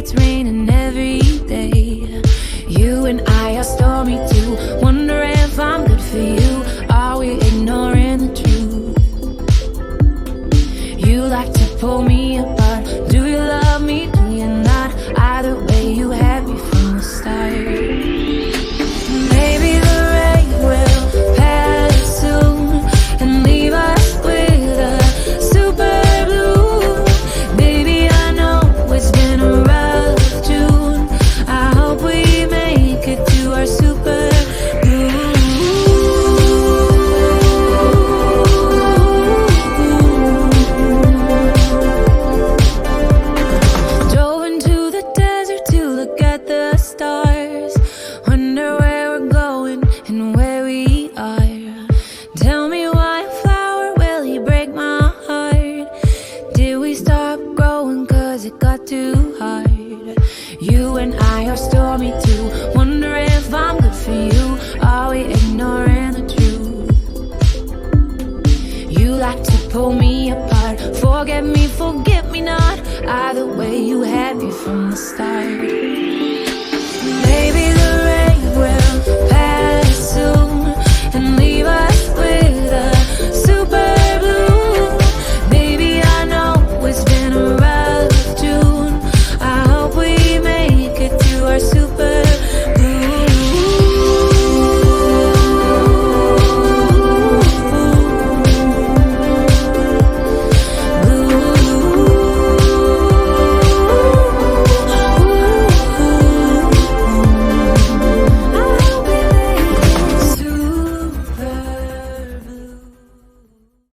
it's raining every day. You and I are stormy too. Wonder if I'm good for you. Are we ignoring the truth? You like to pull me apart. Do you love me? Do you not? Either way, you had me from the start. Maybe the rain will pass soon and leave us with a super blue. Baby, I know it's been a rough June. I hope we make it to our super blue. Drove into the desert to look at the stars. Wonder where we're going and where we are. Tell me why a flower will he break my heart? Did we stop growing cause it got too hard? You and I are stormy too. Wonder if I'm good for you. Are we ignoring the truth? You like to pull me apart. Forget me, forget me not. Either way, you had me from the start.